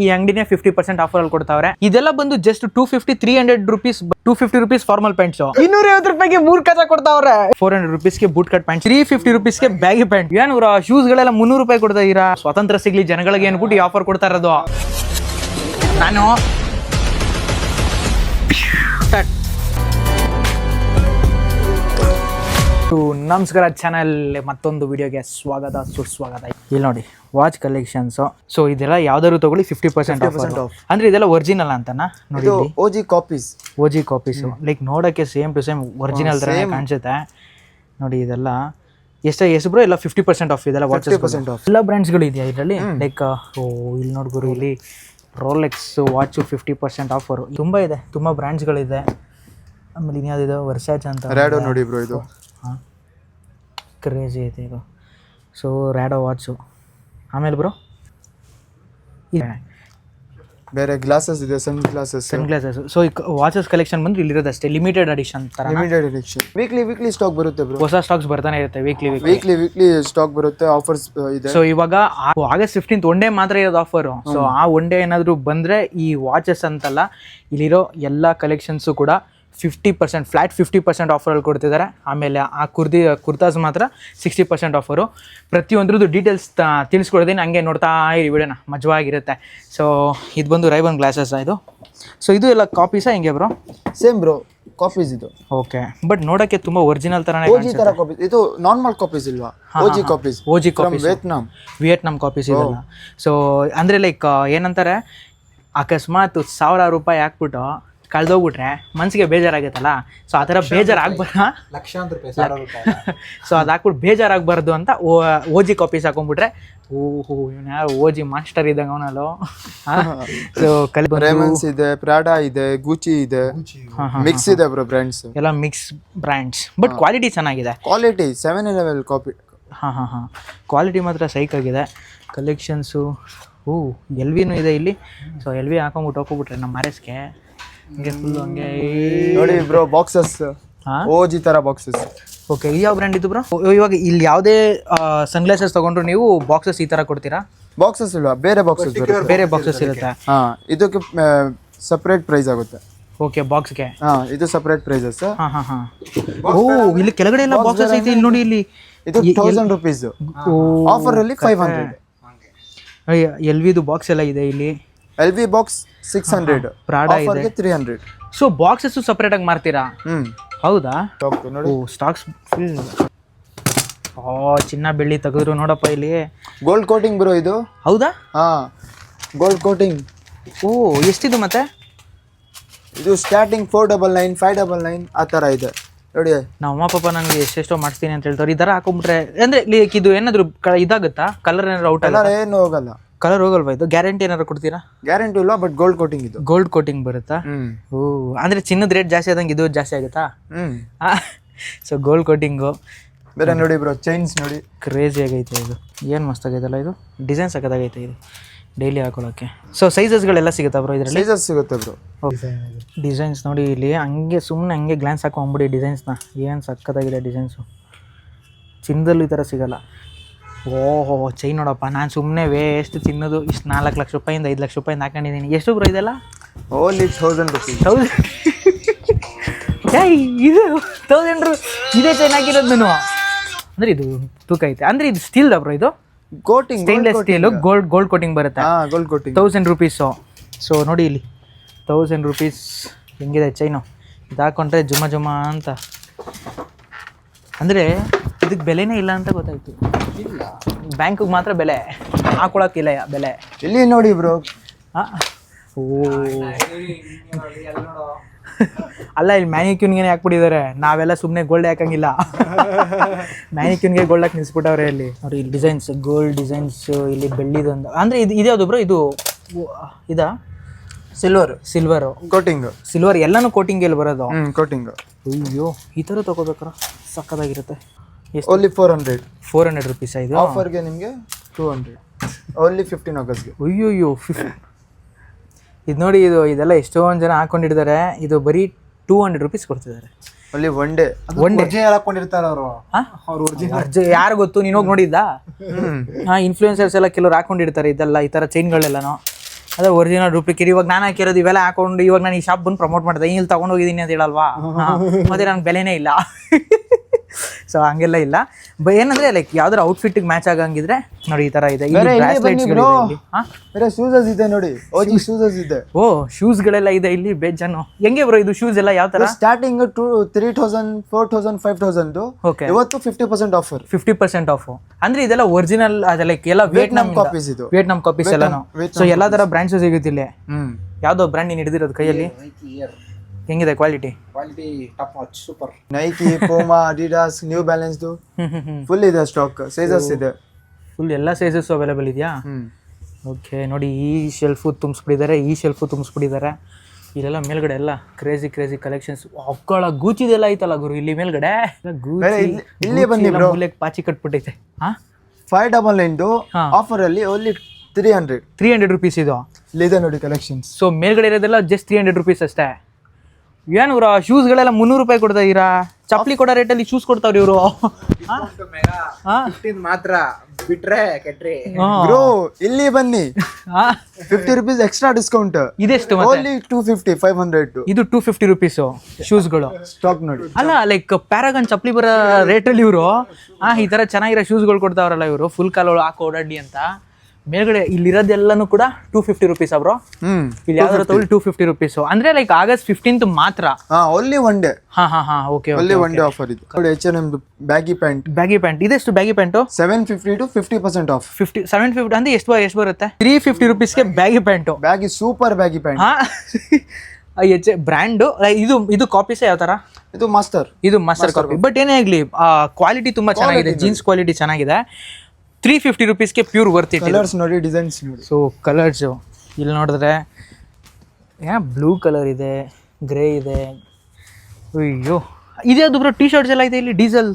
ಈ ಅಂಗಡಿನೇ 50% ಆಫರ್ ಅಲ್ಲಿ ಕೊಡ್ತಾವ್ರೆ. ಇದೆಲ್ಲ ಬಂದು just 250-300 rupees, 250 rupees formal pants, 250 ರೂಪಾಯಿಗೆ 3 ಕಚ ಕೊಡ್ತಾವ್ರೆ, 400 ರೂಪೀಸ್ಗೆ ಬೂಟ್ ಕಟ್ ಪ್ಯಾಂಟ್, 350 ರೂಪೀಸ್ಗೆ ಬ್ಯಾಗಿ ಪ್ಯಾಂಟ್. ಏನ್ ಶೂಸ್ ಗಳೆಲ್ಲ 300 ರೂಪಾಯಿ ಕೊಡ್ತಾ ಇದೀರಾ? ಸ್ವಾತಂತ್ರ್ಯ ಸಿಗ್ಲಿ ಜನಗಳಿಗೆ ಅನ್ಬಿಟ್ಟು ಈ ಆಫರ್ ಕೊಡ್ತಾ ಇರೋದು. ನಾನು ನಮಸ್ಕಾರ, ಚಾನಲ್ ಮತ್ತೊಂದು ವಿಡಿಯೋಗೆ ಸ್ವಾಗತ, ಸುಸ್ವಾಗತ. ಇಲ್ಲಿ ನೋಡಿ ವಾಚ್ ಕಲೆಕ್ಷನ್ಸ್. ಸೊ ಇದೆಲ್ಲ ಯಾವ್ದಾದ್ರು ತಗೊಳ್ಳಿ 50% ಆಫ್. ಅಂದ್ರೆ ಇದೆಲ್ಲ ಒರಿಜಿನಲ್ ಅಂತನಾ? ನೋಡಿ ಓಜಿ ಕಾಪೀಸ್ ಲೈಕ್ ನೋಡಕ್ಕೆ ಸೇಮ್ ಟು ಸೇಮ್ ಒರಿಜಿನಲ್ ತರ ಕಾಣಿಸುತ್ತೆ. ನೋಡಿ ಇದೆಲ್ಲ ಎಷ್ಟು ಬ್ರೋ? ಎಲ್ಲ 50% ಆಫ್. ಇದೆಲ್ಲ ವಾಚಸ್ ಎಲ್ಲ ಬ್ರ್ಯಾಂಡ್ಸ್ಗಳು ಇದೆಯಾ ಇದರಲ್ಲಿ? ಲೈಕ್ ಇಲ್ಲಿ ನೋಡ್ಗುರು, ಇಲ್ಲಿ ರೋಲೆಕ್ಸ್ ವಾಚ್ 50% ಆಫರ್ ತುಂಬಾ ಇದೆ, ತುಂಬಾ ಬ್ರ್ಯಾಂಡ್ಸ್ಗಳಿದೆ. ಆಮೇಲೆ ಇನ್ಯಾವುದಿದೆ, ವರ್ಸಾಚ್ ಅಂತ ರ್ಯಾಡೋ ನೋಡಿ ಬ್ರೋ, ಇದು ಕ್ರೇಜಿ ಐತೆ ಇದು. So Rado watch. ಆಮೇಲೆ ಬ್ರೋ ಬೇರೆ ಗ್ಲಾಸಸ್ ಇದೆ, ಸನ್ ಗ್ಲಾಸಸ್. ಸೊ ಈ ವಾಚಸ್ ಕಲೆಕ್ಷನ್ ಬಂದ್ರೆ ಇಲ್ಲಿರೋದಷ್ಟೇ ಲಿಮಿಟೆಡ್ ಎಡಿಷನ್ ತರ. ವೀಕ್ಲಿ ಸ್ಟಾಕ್ ಬರುತ್ತೆ ಬ್ರೋ, ಹೊಸ ಸ್ಟಾಕ್ಸ್ ಬರ್ತಾನೆ ಇರುತ್ತೆ. ವೀಕ್ಲಿ ಸ್ಟಾಕ್ ಬರುತ್ತೆ, ಆಫರ್ಸ್ ಇದೆ. ಸೊ ಇವಾಗ ಆಗಸ್ಟ್ 15th ಒನ್ ಡೇ ಮಾತ್ರ ಇರೋದು ಆಫರ್. ಸೊ ಆ ಒನ್ ಡೇ ಏನಾದ್ರು ಬಂದ್ರೆ ಈ ವಾಚಸ್ ಅಂತಲ್ಲ, ಇಲ್ಲಿರೋ ಎಲ್ಲ ಕಲೆಕ್ಷನ್ಸು ಕೂಡ 50% ಫ್ಲಾಟ್ 50% ಆಫರಲ್ಲಿ ಕೊಡ್ತಿದ್ದಾರೆ. ಆಮೇಲೆ ಆ ಕುರ್ತಾಸ್ ಮಾತ್ರ 60% ಆಫರು. ಪ್ರತಿಯೊಂದ್ರದ್ದು ಡೀಟೇಲ್ಸ್ ತಿಳಿಸ್ಕೊಡ್ತೀನಿ, ಹಂಗೆ ನೋಡ್ತಾ ಇರಿ ವಿಡಿಯೋನ, ಮಜವಾಗಿರುತ್ತೆ. ಸೊ ಇದು ಬಂದು ರೈಬನ್ ಗ್ಲಾಸಸ್ ಇದು. ಸೊ ಇದು ಎಲ್ಲ ಕಾಪೀಸಾ ಹೆಂಗೆ ಬ್ರೋ? ಸೇಮ್ ಬ್ರೋ, ಕಾಪೀಸ್ ಇದು. ಓಕೆ, ಬಟ್ ನೋಡೋಕ್ಕೆ ತುಂಬ ಒರಿಜಿನಲ್ ಥರನೇ ಕಾಪೀಸ್. ಇದು ನಾರ್ಮಲ್ ಕಾಪೀಸ್ ಇಲ್ವಾ? ಓಜಿ ಕಾಪೀಸ್ ವಿಯೆಟ್ನಾಂ ಕಾಪೀಸ್ ಇದೆಲ್ಲ. ಸೊ ಅಂದರೆ ಲೈಕ್ ಏನಂತಾರೆ, ಅಕಸ್ಮಾತ್ 1000 ರೂಪಾಯಿ ಹಾಕ್ಬಿಟ್ಟು ಕಳೆದೋಗ್ಬಿಟ್ರೆ ಮನ್ಸಿಗೆ ಬೇಜಾರಾಗುತ್ತಲ್ಲ. ಸೊ ಆ ಥರ ಲಕ್ಷಾಂತರ ರೂಪಾಯಿ ಸೊ ಅದು ಹಾಕ್ಬಿಟ್ಟು ಬೇಜಾರಾಗಬಾರ್ದು ಅಂತ ಓಜಿ ಕಾಪೀಸ್ ಹಾಕೊಂಡ್ಬಿಟ್ರೆ, ಇವನು ಯಾರು ಓಜಿ ಮಾಸ್ಟರ್ ಇದ್ದಂಗೆ ಅವನಲ್ಲೋ. ಸೊ ರೇಮನ್ಸ್ ಇದೆ, ಪ್ರಾಡಾ ಇದೆ, ಗೂಚಿ ಇದೆ, ಮಿಕ್ಸ್ ಇದೆ ಬ್ರೋ ಬ್ರ್ಯಾಂಡ್ಸ್ ಎಲ್ಲ ಮಿಕ್ಸ್ ಬ್ರ್ಯಾಂಡ್ಸ್. ಬಟ್ ಕ್ವಾಲಿಟಿ ಚೆನ್ನಾಗಿದೆ. Quality 711 copy. ಹಾಂ ಕ್ವಾಲಿಟಿ ಮಾತ್ರ ಸೈಕ್ ಆಗಿದೆ. ಕಲೆಕ್ಷನ್ಸು ಎಲ್ ವಿನೂ ಇದೆ ಇಲ್ಲಿ. ಸೊ ಎಲ್ ವಿ ಹಾಕೊಂಡ್ಬಿಟ್ಟು ಹೋಗ್ಬಿಟ್ರೆ ನಮ್ಮ ಮ್ಯಾರೇಜ್ಗೆ ಹಂಗೆ ಫುಲ್ಲು ಹಂಗೆ ನೋಡಿ ಬ್ರೋ, ಬಾಕ್ಸಸ್ ಓಜಿ ತರ ಬಾಕ್ಸಸ್. ಓಕೆ, ಈ ಯಾವ ಬ್ರ್ಯಾಂಡ್ ಇದು ಬ್ರೋ? ಇವಾಗ ಇಲ್ಲಿ ಯಾವುದೇ ಸನ್ಗ್ಲಾಸಸ್ ತಗೊಂಡ್ರು ನೀವು ಬಾಕ್ಸಸ್ ಈ ತರ ಕೊಡ್ತೀರಾ? ಬಾಕ್ಸಸ್ ಇಲ್ವಾ, ಬೇರೆ ಬಾಕ್ಸಸ್ ಇರುತ್ತೆ. ಇದಕ್ಕೆ ಸಪರೇಟ್ ಪ್ರೈಸ್ ಆಗುತ್ತೆ. ಓಕೆ, ಬಾಕ್ಸ್ಗೆ ಇದು ಸಪರೇಟ್ ಪ್ರೈಸಸ್. ಇಲ್ಲಿ ಕೆಳಗಡೆ ಎಲ್ಲ ಬಾಕ್ಸಸ್ ಐತೆ. ಇಲ್ಲಿ ನೋಡಿ, ಇಲ್ಲಿ ಇದು 1000 ರೂಪೀಸ್ ಆಫರ್ ಅಲ್ಲಿ 500. ಎಲ್ ವಿದು ಬಾಕ್ಸ್ ಎಲ್ಲ ಇದೆ ಇಲ್ಲಿ. ಎಲ್ ವಿ ಬಾಕ್ಸ್ 600, ಪ್ರಾಡಾ ಇದೆ 300. ಸೊ ಬಾಕ್ಸಸ್ ಸಪರೇಟ್ ಆಗಿ ಮಾರ್ತೀರಾ? ಹೌದಾ? ಸ್ಟಾಕ್ಸ್ ಚಿನ್ನ ಬೆಳ್ಳಿ ತೆಗೆದ್ರು ನೋಡಪ್ಪ ಇಲ್ಲಿ. ಗೋಲ್ಡ್ ಕೋಟಿಂಗ್ ಬ್ರೋ ಇದು. ಹೌದಾ? Gold coating. ಎಷ್ಟಿದು ಮತ್ತೆ? ಇದು ಸ್ಟಾರ್ಟಿಂಗ್ 499, 599 ಆ ಥರ ಇದೆ ನೋಡಿ. ನಮ್ಮ ಅಮ್ಮ ಪಾಪ ನನಗೆ ಎಷ್ಟೆಷ್ಟೋ ಮಾಡಿಸ್ತೀನಿ ಅಂತ ಹೇಳ್ತಾರೆ. ಈ ಥರ ಹಾಕೊಂಡ್ಬಿಟ್ರೆ ಅಂದರೆ ಲೈಕ್ ಇದು ಏನಾದರೂ ಇದಾಗುತ್ತಾ? ಕಲರ್ ಏನಾದ್ರು ಔಟ್ ಕಲರ್ ಏನು ಹೋಗಲ್ಲ. ಕಲರ್ ಹೋಗಲ್ವಾ? ಇದು ಗ್ಯಾರಂಟಿ ಏನಾದ್ರು ಕೊಡ್ತೀರಾ? ಗ್ಯಾರಂಟಿ ಇಲ್ಲ, ಬಟ್ ಗೋಲ್ಡ್ ಕೋಟಿಂಗ್ ಇದು. ಗೋಲ್ಡ್ ಕೋಟಿಂಗ್ ಬರುತ್ತಾ? ಅಂದ್ರೆ ಚಿನ್ನದ ರೇಟ್ ಜಾಸ್ತಿ ಆದಂಗೆ ಇದು ಜಾಸ್ತಿ ಆಗುತ್ತಾ? ಸೊ ಗೋಲ್ಡ್ ಕೋಟಿಂಗು ಬೇರೆ ನೋಡಿ ಬ್ರೋ. ಚೈನ್ಸ್ ನೋಡಿ, ಕ್ರೇಜಿ ಆಗೈತೆ ಇದು. ಏನು ಮಸ್ತಾಗೈತಲ್ಲ ಇದು. ಡಿಸೈನ್ ಸಕ್ಕತ್ತಾಗೈತೆ ಇದು ಡೈಲಿ ಹಾಕೊಳ್ಳೋಕ್ಕೆ. ಸೊ ಸೈಜಸ್ಗಳೆಲ್ಲ ಸಿಗುತ್ತಾ ಬ್ರೋ ಇದರಲ್ಲಿ? ಸೈಜಸ್ ಸಿಗುತ್ತೆ ಬ್ರೋ. ಡಿಸೈನ್ಸ್ ನೋಡಿ ಇಲ್ಲಿ, ಹಂಗೆ ಸುಮ್ಮನೆ ಹಂಗೆ ಗ್ಲಾನ್ಸ್ ಹಾಕೊಂಡ್ಬಿಡಿ ಡಿಸೈನ್ಸ್ನ. ಏನು ಸಕ್ಕತ್ತಾಗಿದೆ ಡಿಸೈನ್ಸು. ಚಿನ್ನದಲ್ಲೂ ಈ ಥರ ಸಿಗಲ್ಲ. ಓಹೋ, ಚೈನ್ ನೋಡಪ್ಪ. ನಾನು ಸುಮ್ಮನೆ ವೇಸ್ಟ್ ತಿನ್ನೋದು ಇಷ್ಟು 4 ಲಕ್ಷ ರೂಪಾಯಿಂದ 5 ಲಕ್ಷ ರೂಪಾಯಿಂದ ಹಾಕೊಂಡಿದ್ದೀನಿ. ಎಷ್ಟು ಬ್ರೋ ಇದೆಲ್ಲ? Only 1000 rupees. ಇದು 1000 ಇದೇ ಚೈನ್ ಹಾಕಿರೋದು ನಾನು. ಅಂದರೆ ಇದು ತೂಕ ಐತೆ. ಅಂದರೆ ಇದು ಸ್ಟೀಲ್ ಬ್ರೋ? ಇದು coating, stainless steel, gold coating ಬರುತ್ತೆ. Gold coating 1000 rupees. ಸೊ ನೋಡಿ ಇಲ್ಲಿ 1000 ರೂಪೀಸ್ ಹೆಂಗಿದೆ ಚೈನು. ಇದು ಹಾಕೊಂಡ್ರೆ ಜುಮ ಅಂತ. ಅಂದರೆ ಇದಕ್ಕೆ ಬೆಲೆನೇ ಇಲ್ಲ ಅಂತ ಗೊತ್ತಾಯ್ತು. ಬ್ಯಾಂಕಿಗೆ ಮಾತ್ರ ಬೆಲೆ, ಹಾಕೊಳಕ್ಕಿಲ್ಲ ಬೆಲೆ. ಇಲ್ಲಿ ನೋಡಿ ಬ್ರೋ. ಅಲ್ಲ, ಇಲ್ಲಿ ಮ್ಯಾನಿಕ್ಯೂನ್ಗೆ ಹಾಕ್ಬಿಟ್ಟಿದ್ದಾರೆ. ನಾವೆಲ್ಲ ಸುಮ್ಮನೆ ಗೋಲ್ಡ್ ಹಾಕಂಗಿಲ್ಲ. ಮ್ಯಾನಿಕ್ಯೂನ್ಗೆ ಗೋಲ್ಡ್ ಹಾಕಿ ನಿಲ್ಸ್ಬಿಟ್ಟವ್ರೆ ಇಲ್ಲಿ ನೋಡಿ. ಇಲ್ಲಿ ಡಿಸೈನ್ಸ್, ಗೋಲ್ಡ್ ಡಿಸೈನ್ಸ್, ಇಲ್ಲಿ ಬೆಳ್ಳಿದೊಂದು. ಅಂದರೆ ಇದು ಇದ್ಯಾವುದು ಬ್ರೋ? ಇದು ಇದಾ? Silver coating. ಸಿಲ್ವರ್ ಎಲ್ಲನೂ ಕೋಟಿಂಗ್ ಎಲ್ಲಿ ಬರೋದು? ಕೋಟಿಂಗ್. ಅಯ್ಯೋ, ಈ ಥರ ತೊಗೋಬೇಕಾರ ಸಕ್ಕತ್ತಾಗಿರುತ್ತೆ. Only 400 rupees. ಇದು ಆಫರ್ಗೆ ನಿಮಗೆ 200. ಓನ್ಲಿ 15 ಆಗಸ್ಟ್ಗೆ. ಅಯ್ಯೋ, ಇದು ನೋಡಿ, ಇದೆಲ್ಲ ಎಷ್ಟೊಂದು ಜನ ಹಾಕೊಂಡಿರ್ತಾರೆ. ಇದು ಬರೀ 200 ರೂಪೀಸ್ ಕೊಡ್ತಿದ್ದಾರೆ. ಅಲ್ಲಿ ಒನ್ ಡೇ ಹಾಕೊಂಡಿರ್ತಾರೆ ಅವರು. ಯಾರು ಗೊತ್ತು? ನೀನು ಹೋಗಿ ನೋಡಿದ್ದ? ಇನ್ಫ್ಲೂಯೆನ್ಸರ್ಸ್ ಎಲ್ಲ ಕೆಲವ್ರು ಹಾಕೊಂಡಿರ್ತಾರೆ ಇದೆಲ್ಲ, ಈ ಥರ ಚೈನ್ಗಳೆಲ್ಲನೂ. ಅದೇ ಒರಿಜಿನಲ್ ಡೂಪ್ಲಿಕೇಟ್. ಇವಾಗ ನಾನು ಹಾಕಿರೋದು ಇವೆಲ್ಲ ಹಾಕೊಂಡು ಇವಾಗ ನಾನು ಈ ಶಾಪ್ ಬಂದು ಪ್ರಮೋಟ್ ಮಾಡಿದೆ, ಇಲ್ಲಿ ತೊಗೊಂಡೋಗಿದ್ದೀನಿ ಅಂತ ಹೇಳಲ್ವಾ, ಮತ್ತೆ ನನಗೆ ಬೆಲೆನೇ ಇಲ್ಲ. ಸೊ ಹಂಗೆಲ್ಲ ಇಲ್ಲ. ಏನಂದ್ರೆ ಲೈಕ್ ಯಾವ್ದಾರು ಔಟ್ಫಿಟ್ಗೆ ಮ್ಯಾಚ್ ಆಗಂಗಿದ್ರೆ ನೋಡಿ ಈ ತರ ಇದೆ. ಬೇರೆ ಶೂಸಸ್ ಇದೆ ನೋಡಿ, ಓಜಿ ಶೂಸಸ್ ಇದೆ. ಓ ಶೂಸ್ಗಳೆಲ್ಲ ಇದೆ ಇಲ್ಲಿ ಬೇಜಾನು. ಹೆಂಗೆ ಬ್ರೋ ಇದು ಶೂಸ್ ಎಲ್ಲ ಯಾವ ತರ? ಸ್ಟಾರ್ಟಿಂಗ್ 3000 4000 5000. ಓಕೆ, ಇವತ್ತು 50% ಆಫರ್. 50% ಆಫ್. ಅಂದ್ರೆ ಇದೆಲ್ಲ ಒರಿಜಿನಲ್ ಅದ ಲೈಕ್ ಎಲ್ಲ ವಿಯೆಟ್ನಾಂ ಕಾಪೀಸ್ ಇದು. ವಿಯೆಟ್ನಾಂ ಕಾಪೀಸ್ ಎಲ್ಲಾನು. ಸೊ ಎಲ್ಲಾ ತರ ಬ್ರ್ಯಾಂಡ್ಸ್ ಸಿಗುತ್ತಿಲ್ಲ. ಯಾವ್ದೋ ಬ್ರ್ಯಾಂಡ್ ನೀನು ಹಿಡಿದಿರೋದು ಕೈಯಲ್ಲಿ? ಹೆಂಗಿದೆ quality? Top notch, super. Nike, Puma, Adidas, new balance full ಇದೆ ಸ್ಟಾಕ್. ಸೈಜಸ್ ಇದೆ ಫುಲ್, ಎಲ್ಲ ಸೈಜಸ್ ಅವೈಲೇಬಲ್ ಇದೆಯಾ? ಓಕೆ ನೋಡಿ, ಈ ಶೆಲ್ಫು ತುಂಬಿಸ್ಬಿಟ್ಟಿದ್ದಾರೆ, ಈ ಶೆಲ್ಫು ತುಂಬಿಸ್ಬಿಟ್ಟಿದ್ದಾರೆ. ಇಲ್ಲೆಲ್ಲ ಮೇಲ್ಗಡೆ ಎಲ್ಲ ಕ್ರೇಜಿ ಕ್ರೇಜಿ ಕಲೆಕ್ಷನ್ಸ್. ಒಕ್ಕಳ ಗೂಚಿದೆಲ್ಲ ಐತಲ್ಲ ಗುರು ಇಲ್ಲಿ ಮೇಲ್ಗಡೆ. ಇಲ್ಲಿ ಬನ್ನಿ ಬ್ರೋ, ಪಾಚಿ ಕಟ್ಬಿಟ್ಟೈತೆ. ಹಾ, 599 ಆಫರ್ ಅಲ್ಲಿ ಓನ್ಲಿ 300 ರುಪೀಸ್ ಇದು. ಇಲ್ಲಿದೆ ನೋಡಿ ಕಲೆಕ್ಷನ್ಸ್. ಸೊ ಮೇಲ್ಗಡೆ ಇರೋದೆಲ್ಲ ಜಸ್ಟ್ 300 ರುಪೀಸ್ ಅಷ್ಟೇ. ಏನು ಬ್ರೋ ಶೂಸ್ಗಳೆಲ್ಲ 300 ರೂಪಾಯಿ ಕೊಡ್ತಾ ಇದೀರಾ? ಚಪ್ಪಲಿ ಕೊಡೋ ರೇಟಲ್ಲಿ ಶೂಸ್ ಕೊಡ್ತಾವ್ರಿ ಇವರು. ಮಾತ್ರ ಬಿಟ್ರೆ ಕೆಟ್ರಿ ಬ್ರೋ, ಇಲ್ಲಿ ಬನ್ನಿ. 50 ರುಪೀಸ್ ಎಕ್ಸ್ಟ್ರಾ ಡಿಸ್ಕೌಂಟ್. ಇದೆಷ್ಟು? ಓನ್ಲಿ 250 500. ಇದು 250 ರುಪೀಸ್ ಶೂಸ್ಗಳು. ಸ್ಟಾಕ್ ನೋಡಿ. ಅಲ್ಲ ಲೈಕ್ ಪ್ಯಾರಾಗನ್ ಚಪ್ಪಲಿ ಬರೋ ರೇಟಲ್ಲಿ ಇವರು ಈ ತರ ಚೆನ್ನಾಗಿರೋ ಶೂಸ್ಗಳು ಕೊಡ್ತಾವ್ರಲ್ಲ ಇವರು, ಫುಲ್ ಕಾಲು ಹಾಕೋ ಓಡಾಡಿ ಅಂತ. ಮೇಲ್ಗಡೆ ಇಲ್ಲಿರೋದೆಲ್ಲನೂ ಕೂಡ 250 ರುಪೀಸ್ ಬ್ರೋ. ಇಲ್ಲಿ ಯಾವ್ದಾರು ತಗೊಳ್ಳಿ 250 ರುಪೀಸ್. ಅಂದ್ರೆ ಲೈಕ್ August 15th ಮಾತ್ರ. Only one day. ಹಾ okay, only one day offer ಇದು. ನೋಡಿ H&M ಬ್ಯಾಗಿ ಪ್ಯಾಂಟ್. ಇದೆಷ್ಟು ಬ್ಯಾಗಿ ಪ್ಯಾಂಟು? 750 to 50% off. 750 ಅಂದ್ರೆ ಎಷ್ಟು ಬರುತ್ತೆ? 350 ರುಪೀಸ್ಗೆ baggy pant. Baggy super baggy pant. Brand ಇದು ಕಾಪೀಸ್ ಯಾವ ತರ? ಇದು ಮಾಸ್ಟರ್ ಕಾಪಿ. ಬಟ್ ಏನೇ ಆಗ್ಲಿ ಕ್ವಾಲಿಟಿ ತುಂಬಾ ಚೆನ್ನಾಗಿದೆ, ಜೀನ್ಸ್ ಕ್ವಾಲಿಟಿ ಚೆನ್ನಾಗಿದೆ. 350 ರುಪೀಸ್ಗೆ ಪ್ಯೂರ್ ವರ್ತ್ ಇಟ್. ಕಲರ್ಸ್ ನೋಡಿ, ಡಿಸೈನ್ಸ್ ನೋಡಿ. ಸೊ ಕಲರ್ಸು ಇಲ್ಲಿ ನೋಡಿದ್ರೆ ಬ್ಲೂ ಕಲರ್ ಇದೆ, ಗ್ರೇ ಇದೆ. ಅಯ್ಯೋ ಇದ್ಯಾವುದು ಬ್ರೋ? ಟಿ ಶರ್ಟ್ಸ್ ಎಲ್ಲ ಇದೆ ಇಲ್ಲಿ. Diesel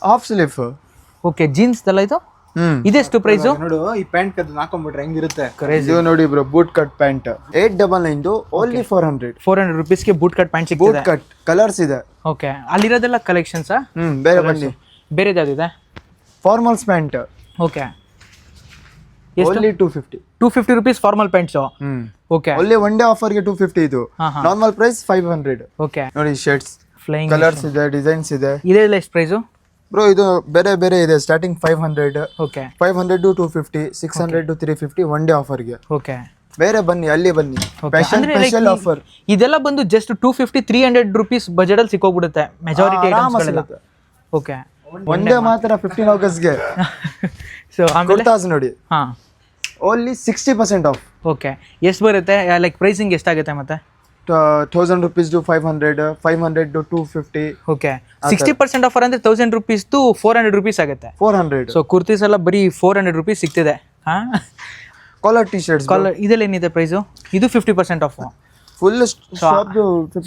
half sleeve. Okay, jeans ಎಲ್ಲ ಇದು. ಇದೆಷ್ಟು ಪ್ರೈಸು? ನೋಡು ಈ ಪ್ಯಾಂಟ್ ಕದ್ದು ಹಾಕೊಂಡ್ಬಿಟ್ರೆ ಹೆಂಗಿರುತ್ತೆ. ಇದು ನೋಡಿ bro, boot cut pant 899 only 400 ರುಪೀಸ್ಗೆ ಬೂಟ್ ಕಟ್ ಪ್ಯಾಂಟ್ ಸಿಗ್ತದೆ. ಬೂಟ್ ಕಟ್ ಕಲರ್ಸ್ ಇದೆ. ಓಕೆ, ಅಲ್ಲಿರೋದೆಲ್ಲ ಕಲೆಕ್ಷನ್ಸ್. ಬೇರೆ ಬನ್ನಿ, ಬೇರೆದು ಯಾವ್ದಿದೆ? Formals pant. Okay, only 250 rupees formal pants. Okay, only one day offer ಗೆ 250 ಇದು. Normal price 500. ಓಕೆ ನೋಡಿ ಶರ್ಟ್ಸ್, ಫ್ಲೈಯಿಂಗ್ ಕಲರ್ಸ್ ಇದೆ, ಡಿಸೈನ್ಸ್ ಇದೆ. ಇದೆಲ್ಲ ಎಷ್ಟು ಪ್ರೈಸು ಬ್ರೋ? ಇದು ಬೇರೆ ಇದೆ. Starting 500. Okay, 500 to 250, 600 to 350 one day offer ಗೆ. ಓಕೆ, ಬೇರೆ ಬನ್ನಿ, ಅಲ್ಲಿ ಬನ್ನಿ. ಸ್ಪೆಷಲ್ ಆಫರ್ ಇದೆಲ್ಲ ಬಂದು ಜಸ್ಟ್ 250 300 ರುಪೀಸ್ ಬಜೆಟ್ ಅಲ್ಲಿ ಸಿಕ್ಕೋಗ್ಬಿಡುತ್ತೆ majority items. Okay, one day ಮಾತ್ರ 15 ಆಗಸ್ಟ್ಗೆ. ಸೊ ಕುರ್ತಾಸ್ ನೋಡಿ, ಹಾ ಓನ್ಲಿ 60% ಆಫ್. ಓಕೆ, ಎಷ್ಟು ಬರುತ್ತೆ? ಲೈಕ್ ಪ್ರೈಸಿಂಗ್ ಎಷ್ಟಾಗುತ್ತೆ ಮತ್ತೆ? 1000 rupees to 500, 500 to 250. Okay, 60% offer ಅಂದ್ರೆ 1000 ರುಪೀಸ್ ಟು 400 ರುಪೀಸ್ ಆಗುತ್ತೆ. 400. ಸೊ ಕುರ್ತೀಸ್ ಎಲ್ಲ ಬರೀ 400 ರುಪೀಸ್ ಸಿಗ್ತಿದೆ. ಹಾ, ಕಾಲರ್ ಟಿ ಶರ್ಟ್ಸ್. ಇದೆಲ್ಲ ಏನಿದೆ ಪ್ರೈಸು? ಇದು 50% ಆಫ್. ಫುಲ್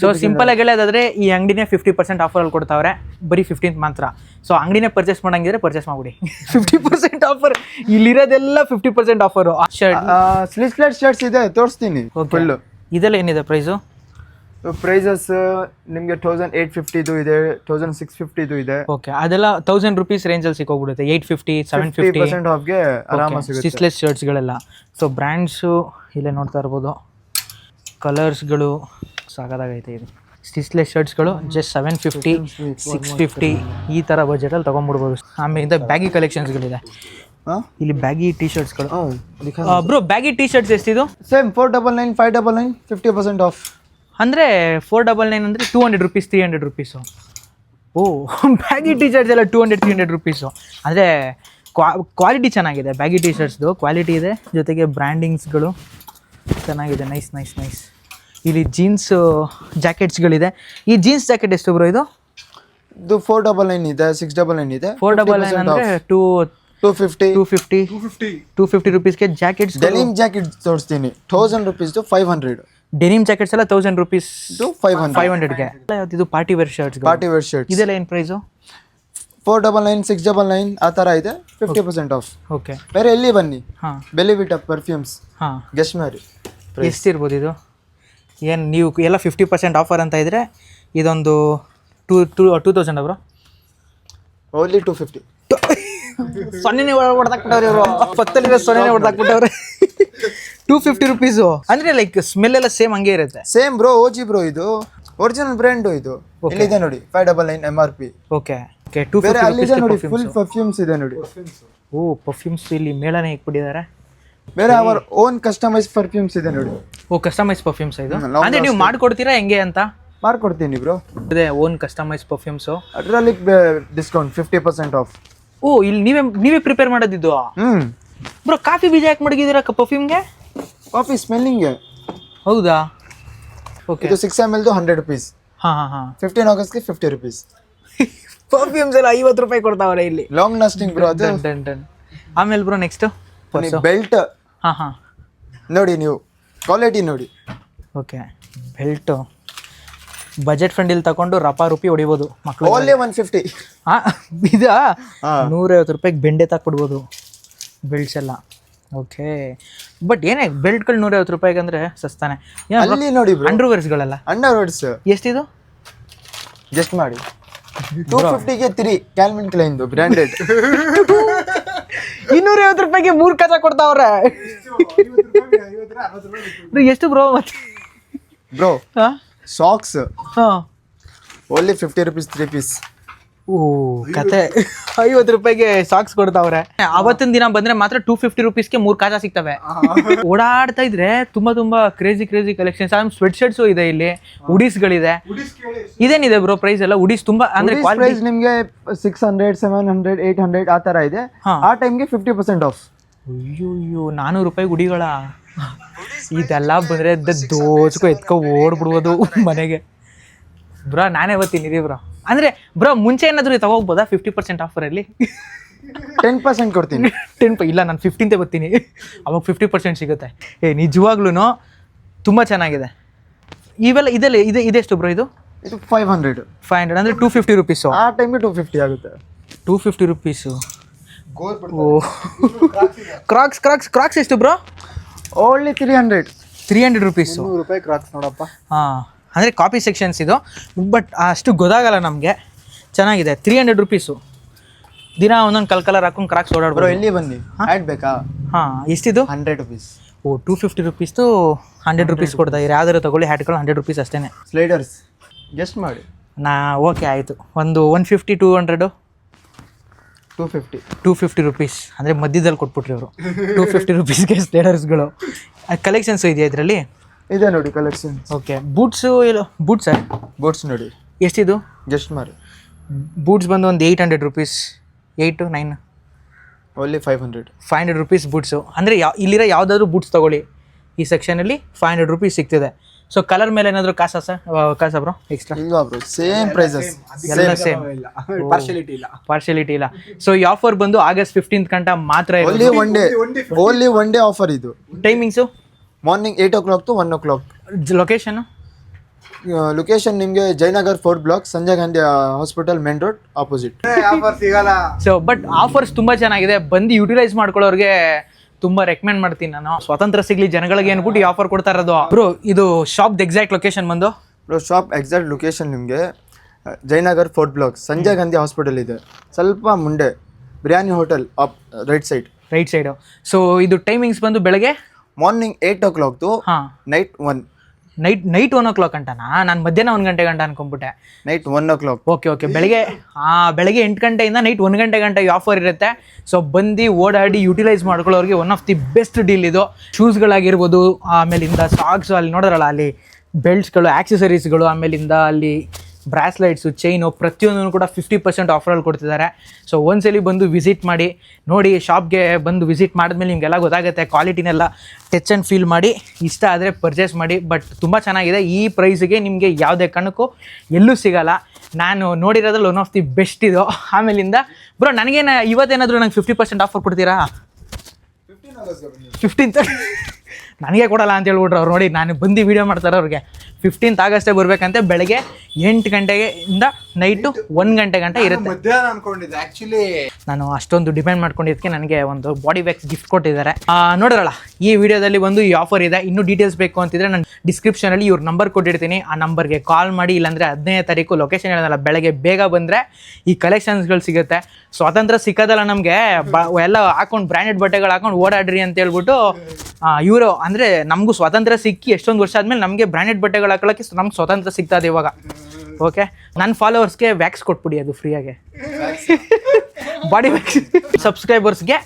ಸೊ ಸಿಂಪಲ್ ಆಗಿ ಹೇಳೋದಾದ್ರೆ ಈ ಅಂಗಡಿನೇ 50% ಆಫರ್ ಅಲ್ಲಿ ಕೊಡ್ತಾವ್ರೆ, ಬರೀ 15th ಮಾತ್ರ. ಸೊ ಅಂಗಡಿನೇ ಪರ್ಚೇಸ್ ಮಾಡಂಗಿದ್ರೆ ಪರ್ಚೇಸ್ ಮಾಡ್ಬಿಡಿ. 50% ಆಫರ್. ಇಲ್ಲಿರೋದೆಲ್ಲ 50% ಆಫರ್. ಸ್ಲಿಟ್ ಶರ್ಟ್ಸ್ ಇದೆ, ತೋರಿಸ್ತೀನಿ ಫುಲ್. ಇದೆಲ್ಲ ಏನಿದೆ ಪ್ರೈಸು? ಪ್ರೈಸಸ್ ನಿಮಗೆ 1850 ಇದೆ, 1650 ಇದೆ. ಓಕೆ, ಅದೆಲ್ಲ 1000 ರುಪೀಸ್ ರೇಂಜಲ್ಲಿ ಸಿಕ್ಕೋಗ್ಬಿಡುತ್ತೆ. 850 750 50% ಆಫ್ಗೆ ಆರಾಮಾಗಿ ಸಿಗುತ್ತೆ. ಸ್ಟಿಚ್ಲೆಸ್ ಶರ್ಟ್ಸ್ಗಳೆಲ್ಲ. ಸೊ ಬ್ರ್ಯಾಂಡ್ಸು ಇಲ್ಲೇ ನೋಡ್ತಾ ಇರ್ಬೋದು. ಕಲರ್ಸ್ಗಳು ಸಾಕಾಗೈತೆ. ಇದು ಸ್ಟಿಚ್ಲೆಸ್ ಶರ್ಟ್ಸ್ಗಳು ಜಸ್ಟ್ 750 650 ಈ ಥರ ಬಜೆಟಲ್ಲಿ ತೊಗೊಂಡ್ಬಿಡ್ಬೋದು. ಆಮೇಲೆ ಬ್ಯಾಗಿ ಕಲೆಕ್ಷನ್ಸ್ಗಳಿದೆ ಇಲ್ಲಿ. ಬ್ಯಾಗಿ ಟಿ ಶರ್ಟ್ಸ್ಗಳು. ಬ್ರೋ ಬ್ಯಾಗಿ ಟಿ ಶರ್ಟ್ಸ್ ಎಷ್ಟಿದು? Same 499 599 50% off. ಅಂದರೆ 499 ಅಂದರೆ 200 rupees 300 rupees. Oh, baggy T-shirts ಎಲ್ಲ 200 300 ರುಪೀಸು. ಅಂದರೆ ಕ್ವಾಲಿಟಿ ಚೆನ್ನಾಗಿದೆ, ಬ್ಯಾಗಿ ಟಿ ಶರ್ಟ್ಸ್ದು ಕ್ವಾಲಿಟಿ ಇದೆ, ಜೊತೆಗೆ ಬ್ರ್ಯಾಂಡಿಂಗ್ಸ್ಗಳು ಚೆನ್ನಾಗಿದೆ. ನೈಸ್. ಇಲ್ಲಿ ಜೀನ್ಸ್ ಜಾಕೆಟ್ಸ್ಗಳಿದೆ. ಈ ಜೀನ್ಸ್ ಜಾಕೆಟ್ ಎಷ್ಟು ಬ್ರೋ ಇದು? 499 ಇದೆ, 699 ಇದೆ. 499 ಅಂದರೆ 250 ರುಪೀಸ್ಗೆ ಜಾಕೆಟ್ಸ್. ಡೆನಿಮ್ ಜಾಕೆಟ್ ತೋರಿಸ್ತೀನಿ. 1000 rupees to 500. ಡೆನಿಮ್ ಜಾಕೆಟ್ಸ್ ಎಲ್ಲ 1000 ರುಪೀಸ್ to 500ಗೆ. ಇದು ಪಾರ್ಟಿ ವೇರ್ ಶರ್ಟ್ಸ್. ಇದೆಲ್ಲ ಏನು ಪ್ರೈಸು? 499 699 ಆ ಥರ ಇದೆ. 50% ಆಫ್. ಓಕೆ, ಬೇರೆ ಎಲ್ಲಿ ಬನ್ನಿ. ಹಾಂ, ಬೆಲಿವಿಟ ಪರ್ಫ್ಯೂಮ್ಸ್. ಹಾಂ, ಗೆಸ್ಟ್ ಮಾಡಿ ಎಷ್ಟಿರ್ಬೋದು ಇದು? ಏನು ನೀವು ಎಲ್ಲ 50% ಆಫರ್ ಅಂತ ಇದ್ರೆ ಇದೊಂದು 2000 ಬ್ರೋ? ಓನ್ಲಿ 250. ಸೊನ್ನೆನೇ ಹೊಡೆದಾಕ್ಬಿಟ್ಟವ್ರೆ ಇವರು. ಪಕ್ಕದಲ್ಲಿರೋ ಸೊನ್ನೆನೇ ಹೊಡೆದಾಕ್ಬಿಟ್ಟವ್ರೆ. 250 ರುಪೀಸು ಅಂದರೆ ಲೈಕ್ ಸ್ಮೆಲ್ ಎಲ್ಲ ಸೇಮ್ ಹಂಗೆ ಇರುತ್ತೆ. ಸೇಮ್ ಬ್ರೋ, ಓಜಿ ಬ್ರೋ, ಇದು ಒರಿಜಿನಲ್ ಬ್ರ್ಯಾಂಡು ಇದು. ಇಲ್ಲಿದೆ ನೋಡಿ 599 MRP. ಓಕೆ ಓಕೆ ಬೇರೆ 250 ಅಲ್ಲಿದೆ ನೋಡಿ ರುಪೀಸ್ ಫುಲ್ ಪರ್ಫ್ಯೂಮ್ಸ್ ಇದೆ ನೋಡಿ. ಓ ಪರ್ಫ್ಯೂಮ್ಸ್ ಇಲ್ಲಿ ಮೇಳನೆ ಇಟ್ಬಿಟ್ಟಿದ್ದಾರೆ. ಬೇರೆ ಅವರ್ ಓನ್ ಕಸ್ಟಮೈಸ್ ಪರ್ಫ್ಯೂಮ್ಸ್ ಇದೆ ನೋಡಿ. ಓ ಕಸ್ಟಮೈಸ್ ಪರ್ಫ್ಯೂಮ್ಸ್ ಇದು long ಅಂದರೆ ನೀವು ಮಾಡ್ಕೊಡ್ತೀರಾ ಹೆಂಗೆ ಅಂತ? ಮಾಡ್ಕೊಡ್ತೀನಿ ಬ್ರೋ. ಇದೆ ಓನ್ ಕಸ್ಟಮೈಸ್ ಪರ್ಫ್ಯೂಮ್ಸು. ಅದರಲ್ಲಿ ಡಿಸ್ಕೌಂಟ್ 50% ಆಫ್. ಓ ಇಲ್ಲಿ ನೀವೇ ಪ್ರಿಪೇರ್ ಮಾಡೋದಿದ್ದು ಬ್ರೋ? ಕಾಫಿ ಬೀಜ ಯಾಕೆ ಮಡಗಿದ್ದೀರಾ ಪರ್ಫ್ಯೂಮ್ಗೆ? Coffee smelling. ಹೌದಾ? ಓಕೆ ಇದು 6 ml 100 rupees. ಹಾಂ 15 Augustಗೆ 50 rupees. ಪರ್ಫ್ಯೂಮ್ಸ್ ಎಲ್ಲ 50 ರೂಪಾಯಿ ಕೊಡ್ತಾವ್ರೆ ಇಲ್ಲಿ. ಲಾಂಗ್ ಲಾಸ್ಟಿಂಗ್ ಬ್ರೋ ಅದು. ಡನ್. ಆಮೇಲೆ ಬ್ರೋ ನೆಕ್ಸ್ಟ್ ಬೆಲ್ಟ್. ಹಾಂ ನೋಡಿ ನೀವು ಕ್ವಾಲಿಟಿ ನೋಡಿ. ಓಕೆ ಬೆಲ್ಟು ಬಜೆಟ್ ಫ್ರೆಂಡಲ್ಲಿ ತಗೊಂಡು ರೂಪಿ ಹೊಡಿಬೋದು ಮಕ್ಕಳು. ಓನ್ಲಿ 150. ಹಾಂ ಇದಾ 150 ರೂಪಾಯಿಗೆ ಬೆಂಡೆ ತಾಕ್ಬಿಡ್ಬೋದು ಬೆಲ್ಟ್ಸ್ ಎಲ್ಲ. ಓಕೆ ಬಟ್ ಏನೇ ಬೆಲ್ಟ್ಗಳು 150 ರೂಪಾಯಿಗೆ ಅಂದರೆ ಸಸ್ತಾನೆ. ಅಲ್ಲಿ ನೋಡಿ ಬ್ರೋ ಅಂಡರ್ವೇರ್ಸ್ಗಳೆಲ್ಲ ಅಂಡರ್ವೇರ್ಸ್ ಎಷ್ಟಿದು ಜಸ್ಟ್ ಮಾಡಿ 250ಗೆ 3 ಕ್ಯಾಲ್ವಿನ್ ಕ್ಲೈನ್ದು ಬ್ರ್ಯಾಂಡೆಡ್. 250 ರೂಪಾಯಿಗೆ 3 ಕಚ ಕೊಡ್ತಾವ್ರೆ. ಎಷ್ಟು ಬ್ರೋ ಮತ್ತೆ ಬ್ರೋ? ಸಾಕ್ಸ್ ಹಾಂ ಓನ್ಲಿ 50 rupees 3 piece. ಓ ಕತೆ 50 ರೂಪಾಯಿಗೆ ಸಾಕ್ಸ್ ಕೊಡ್ತಾವ್ರೆ. ಅವತ್ತಿನ ದಿನ ಬಂದ್ರೆ ಮಾತ್ರ 250 ರುಪೀಸ್ಗೆ 3 ಕಾಜಾ ಸಿಗ್ತವೆ. ಓಡಾಡ್ತಾ ಇದ್ರೆ ತುಂಬಾ ಕ್ರೇಜಿ ಕಲೆಕ್ಷನ್ಸ್. ಸ್ವೆಟ್ ಶರ್ಟ್ಸು ಇದೆ ಇಲ್ಲಿ, ಹುಡೀಸ್ಗಳಿದೆ. ಇದೇನಿದೆ ಬ್ರೋ ಪ್ರೈಸ್ ಎಲ್ಲ? ಹುಡೀಸ್ ತುಂಬಾ ಅಂದ್ರೆ ಪ್ರೈಸ್ ನಿಮಗೆ 600 700 800 ಆ ತರ ಇದೆ. ಆ ಟೈಮ್ಗೆ 50% ಆಫ್. ಅಯ್ಯೋ 400 ರೂಪಾಯಿ ಹುಡಿಗಳ ಇದೆಲ್ಲ ಬಂದ್ರೆ ದೋಚ್ಕೊ ಎತ್ಕೊ ಓಡ್ಬಿಡ್ಬೋದು ಮನೆಗೆ. ಬ್ರೋ ನಾನೇ ಬರ್ತೀನಿ ಬ್ರೋ. ಅಂದ್ರೆ ಬ್ರೋ ಮುಂಚೆ ಏನಾದ್ರು ತಗೋಬೋದಾ 50% ಆಫರಲ್ಲಿ? 10% ಕೊಡ್ತೀನಿ. 10 ಇಲ್ಲ ನಾನು 15th ಬರ್ತೀನಿ, ಅವಾಗ 50% ಸಿಗುತ್ತೆ. ನಿಜವಾಗ್ಲೂ ತುಂಬ ಚೆನ್ನಾಗಿದೆ. ಇವೆಲ್ಲ ಇದೆಷ್ಟು ಬ್ರೋ ಇದು? ಇದು 500 ಅಂದರೆ 250 ರುಪೀಸು. ಆ ಟೈಮ್ಗೆ 250 ಆಗುತ್ತೆ. 250 ರುಪೀಸು. ಓ ಕ್ರಾಕ್ಸ್ ಎಷ್ಟು ಬ್ರೋ? Only 300 rupees. 100 ರೂಪಾಯಿ ಕ್ರಾಕ್ಸ್ ನೋಡಪ್ಪ. ಹಾಂ ಅಂದರೆ ಕಾಪಿ ಸೆಕ್ಷನ್ಸ್ ಇದು, ಬಟ್ ಅಷ್ಟು ಗೊತ್ತಾಗಲ್ಲ ನಮಗೆ. ಚೆನ್ನಾಗಿದೆ. 300 ರುಪೀಸು. ದಿನ ಒಂದೊಂದು ಕಲರ್ ಹಾಕೊಂಡು ಕ್ರಾಕ್ಸ್ ಬ್ರೋ ಓಡಾಡ್ಬೋದು. ಇಲ್ಲಿ ಬನ್ನಿ ಆ್ಯಡ್ ಬೇಕಾ? ಹಾಂ ಎಷ್ಟಿದು? 100 rupees. ಓ 250 ರುಪೀಸ್ದು 100 ರುಪೀಸ್ ಕೊಡ್ತಾ ಇದ್ದಾರೆ. ಯಾವ್ದಾದ್ರು ತಗೊಳ್ಳಿ ಹ್ಯಾಟ್ಗಳು 100 ರುಪೀಸ್ ಅಷ್ಟೇ. ಸ್ಲೈಡರ್ಸ್ ಗೆಸ್ಟ್ ಮಾಡಿ. ಓಕೆ ಆಯಿತು. ಒಂದು 150 200 250 ರುಪೀಸ್ ಅಂದರೆ ಮಧ್ಯದಲ್ಲಿ ಕೊಟ್ಬಿಟ್ರಿ ಅವರು. 250 ರುಪೀಸ್ಗೆ ಸ್ಲೇಡರ್ಸ್ಗಳು. ಕಲೆಕ್ಷನ್ಸು ಇದೆಯಾ ಇದರಲ್ಲಿ? ಇದೆ ನೋಡಿ ಕಲೆಕ್ಷನ್. ಓಕೆ ಬೂಟ್ಸು ಇಲ್ಲ ಬೂಟ್ಸಾ? ಬೂಟ್ಸ್ ನೋಡಿ ಎಷ್ಟಿದು? ಗೆಸ್ಟ್ ಮಾಡಿ. ಬೂಟ್ಸ್ ಬಂದು ಒಂದು 800 ರುಪೀಸ್. 8 9 only 500 rupees boots. ಅಂದರೆ ಇಲ್ಲಿರೋ ಯಾವುದಾದ್ರೂ ಬೂಟ್ಸ್ ತೊಗೊಳ್ಳಿ ಈ ಸೆಕ್ಷನಲ್ಲಿ 500 ರುಪೀಸ್ ಸಿಗ್ತಿದೆ. ಸೊ ಕಲರ್ ಮೇಲೆ ಏನಾದರೂ ಕಾಸಾ ಬ್ರೋ ಎಕ್ಸ್ಟ್ರಾ? ಇಲ್ವಾ ಬ್ರೋ ಸೇಮ್ ಪ್ರೈಸಸ್. ಎಲ್ಲ ಸೇಮ್, ಪಾರ್ಶಿಯಾಲಿಟಿ ಇಲ್ಲ. ಸೊ ಈ ಆಫರ್ ಬಂದು August 15th ಗಂಟ ಮಾತ್ರ. ಓನ್ಲಿ ಒನ್ ಡೇ ಆಫರ್ ಇದು. Timings morning 8 o'clock to 1 o'clock. Location? Location ನಿಮಗೆ Jayanagar 4th block, Sanjay Gandhi hospital main road opposite. So but offers ತುಂಬ ಚೆನ್ನಾಗಿದೆ. ಬಂದು ಯುಟಿಲೈಸ್ ಮಾಡ್ಕೊಳ್ಳೋರಿಗೆ ತುಂಬ ರೆಕಮೆಂಡ್ ಮಾಡ್ತೀನಿ ನಾನು. ಸ್ವಾತಂತ್ರ್ಯ ಸಿಗ್ಲಿ ಜನಗಳಿಗೆ ಅನ್ಬಿಟ್ಟು ಈ ಆಫರ್ ಕೊಡ್ತಾ ಇರೋದು. ಬ್ರೋ ಇದು ಶಾಪ್ದು ಎಕ್ಸಾಕ್ಟ್ ಲೊಕೇಶನ್ ಬಂದು? ಬ್ರೋ ಶಾಪ್ ಎಕ್ಸಾಕ್ಟ್ ಲೊಕೇಶನ್ ನಿಮಗೆ Jayanagar 4th block, Sanjay Gandhi hospital ಇದೆ ಸ್ವಲ್ಪ ಮುಂದೆ, biryani hotel right side. So ಇದು ಟೈಮಿಂಗ್ಸ್ ಬಂದು ಬೆಳಗ್ಗೆ morning 8 o'clock to night 1. Night 1 o'clock ಗಂಟನಾ? ನಾನು ಮಧ್ಯಾಹ್ನ 1 ಗಂಟೆ ಗಂಟ ಅನ್ಕೊಂಡ್ಬಿಟ್ಟೆ. Night 1 o'clock. ಓಕೆ ಬೆಳಗ್ಗೆ 8 ಗಂಟೆಯಿಂದ ನೈಟ್ 1 ಗಂಟೆ ಗಂಟೆ ಈ ಆಫರ್ ಇರುತ್ತೆ. ಸೊ ಬಂದು ಓಡಾಡಿ ಯುಟಿಲೈಸ್ ಮಾಡ್ಕೊಳ್ಳೋರಿಗೆ one of the best deal ಇದು. ಶೂಸ್ಗಳಾಗಿರ್ಬೋದು, ಆಮೇಲಿಂದ ಸಾಕ್ಸು, ಅಲ್ಲಿ ನೋಡಿದ್ರಲ್ಲ ಅಲ್ಲಿ ಬೆಲ್ಟ್ಸ್ಗಳು, ಆಕ್ಸೆಸರೀಸ್ಗಳು, ಆಮೇಲಿಂದ ಅಲ್ಲಿ ಬ್ರಾಸ್ಲೈಟ್ಸು, ಚೈನು, ಪ್ರತಿಯೊಂದೂ ಕೂಡ 50% ಆಫರಲ್ಲಿ ಕೊಡ್ತಿದ್ದಾರೆ. ಸೊ ಒಂದ್ಸಲಿ ಬಂದು ವಿಸಿಟ್ ಮಾಡಿ ನೋಡಿ. ಶಾಪ್ಗೆ ಬಂದು ವಿಸಿಟ್ ಮಾಡಿದ್ಮೇಲೆ ನಿಮಗೆಲ್ಲ ಗೊತ್ತಾಗುತ್ತೆ. ಕ್ವಾಲಿಟಿನೆಲ್ಲ ಟಚ್ ಆ್ಯಂಡ್ ಫೀಲ್ ಮಾಡಿ ಇಷ್ಟ ಆದರೆ ಪರ್ಚೇಸ್ ಮಾಡಿ. ಬಟ್ ತುಂಬ ಚೆನ್ನಾಗಿದೆ. ಈ ಪ್ರೈಸಿಗೆ ನಿಮಗೆ ಯಾವುದೇ ಕಾರಣಕ್ಕೂ ಎಲ್ಲೂ ಸಿಗೋಲ್ಲ. ನಾನು ನೋಡಿರೋದ್ರಲ್ಲಿ ಒನ್ ಆಫ್ ದಿ ಬೆಸ್ಟ್ ಇದು. ಆಮೇಲಿಂದ ಬ್ರೋ ನನಗೇನು ಇವತ್ತೇನಾದರೂ ನಂಗೆ 50% ಆಫರ್ ಕೊಡ್ತೀರಾ? 15th ನನಗೆ ಕೊಡಲ್ಲ ಅಂತ ಹೇಳ್ಬಿಟ್ರು ಅವ್ರು. ನೋಡಿ ನಾನು ಬಂದು ವೀಡಿಯೋ ಮಾಡ್ತಾರೆ ಅವ್ರಿಗೆ 15th ಆಗಸ್ಟೇ ಬರಬೇಕಂತೆ. ಬೆಳಗ್ಗೆ 8 ಗಂಟೆಗೆ ಇಂದ ನೈಟು 1 ಗಂಟೆ ಗಂಟ ಇರುತ್ತೆ. ಮಧ್ಯಾಹ್ನ ಅನ್ಕೊಂಡಿದ್ದೆ ಆಕ್ಚುಲಿ. ನಾನು ಅಷ್ಟೊಂದು ಡಿಪೆಂಡ್ ಮಾಡ್ಕೊಂಡಿದ್ದಕ್ಕೆ ನನಗೆ ಒಂದು ಬಾಡಿ ವ್ಯಾಕ್ಸ್ ಗಿಫ್ಟ್ ಕೊಟ್ಟಿದ್ದಾರೆ. ನೋಡಿರಲ್ಲ, ಈ ವಿಡಿಯೋದಲ್ಲಿ ಒಂದು ಈ ಆಫರ್ ಇದೆ. ಇನ್ನೂ ಡೀಟೇಲ್ಸ್ ಬೇಕು ಅಂತಿದ್ರೆ ನಾನು ಡಿಸ್ಕ್ರಿಪ್ಷನಲ್ಲಿ ಇವ್ರ ನಂಬರ್ ಕೊಟ್ಟಿರ್ತೀನಿ. ಆ ನಂಬರ್ಗೆ ಕಾಲ್ ಮಾಡಿ, ಇಲ್ಲಾಂದರೆ 15ನೇ ತಾರೀಕು ಲೊಕೇಶನ್ ಹೇಳೋದಲ್ಲ, ಬೆಳಗ್ಗೆ ಬೇಗ ಬಂದರೆ ಈ ಕಲೆಕ್ಷನ್ಸ್ಗಳು ಸಿಗುತ್ತೆ. ಸ್ವಾತಂತ್ರ್ಯ ಸಿಕ್ಕೋದಲ್ಲ ನಮಗೆ, ಎಲ್ಲ ಹಾಕೊಂಡು ಬ್ರ್ಯಾಂಡೆಡ್ ಬಟ್ಟೆಗಳು ಹಾಕೊಂಡು ಓಡಾಡ್ರಿ ಅಂತ ಹೇಳ್ಬಿಟ್ಟು ಇವರು, ಅಂದರೆ ನಮಗೂ ಸ್ವಾತಂತ್ರ್ಯ ಸಿಕ್ಕಿ ಎಷ್ಟೊಂದು ವರ್ಷ ಆದಮೇಲೆ ನಮಗೆ ಬ್ರ್ಯಾಂಡೆಡ್ ಬಟ್ಟೆಗಳು ಹಾಕೊಳ್ಳೋಕ್ಕೆ ನಮ್ಗೆ ಸ್ವಾತಂತ್ರ್ಯ ಸಿಗ್ತದೆ ಇವಾಗ. ಓಕೆ, ನನ್ನ ಫಾಲೋವರ್ಸ್ಗೆ ವ್ಯಾಕ್ಸ್ ಕೊಟ್ಬಿಡಿ, ಅದು ಫ್ರೀಯಾಗೆ. ಬಾಡಿ ವ್ಯಾಕ್ಸ್ ಸಬ್ಸ್ಕ್ರೈಬರ್ಸ್ಗೆ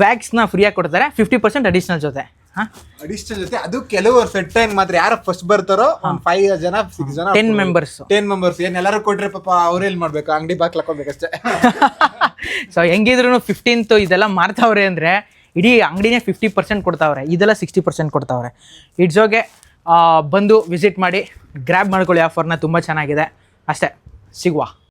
ವ್ಯಾಕ್ಸ್ನ ಫ್ರೀಯಾಗಿ ಕೊಡ್ತಾರೆ, 50% ಅಡಿಷ್ನಲ್ ಜೊತೆ. ಅಡಿಷನಲ್ ಜೊತೆ ಅದು ಕೆಲವರು ಸೆಟ್ ಟೈಮ್ ಮಾತ್ರ. ಯಾರು ಫಸ್ಟ್ ಬರ್ತಾರೋ 5 ಜನ 6 ಜನ 10 ಮೆಂಬರ್ಸ್ ಏನ್ ಎಲ್ಲರೂ ಕೊಟ್ರೆ ಪಾಪ ಅವ್ರೇನ್ ಮಾಡ್ಬೇಕು, ಅಂಗಡಿ ಬಾಕ್ಲ ಹಾಕೋಬೇಕಷ್ಟೇ. ಸೊ ಹೆಂಗಿದ್ರು 15th ಇದೆಲ್ಲ ಮಾರ್ತಾವ್ರೆ ಅಂದರೆ ಇಡೀ ಅಂಗಡಿನೇ 50% ಕೊಡ್ತಾವ್ರೆ, ಇದೆಲ್ಲ 60% ಕೊಡ್ತಾವ್ರೆ. ಇಟ್ಸ್ ಓಕೆ, ಬಂದು ವಿಸಿಟ್ ಮಾಡಿ, ಗ್ರ್ಯಾಬ್ ಮಾಡ್ಕೊಳ್ಳಿ ಆಫರ್ನ, ತುಂಬ ಚೆನ್ನಾಗಿದೆ. ಅಷ್ಟೇ, ಸಿಗುವ.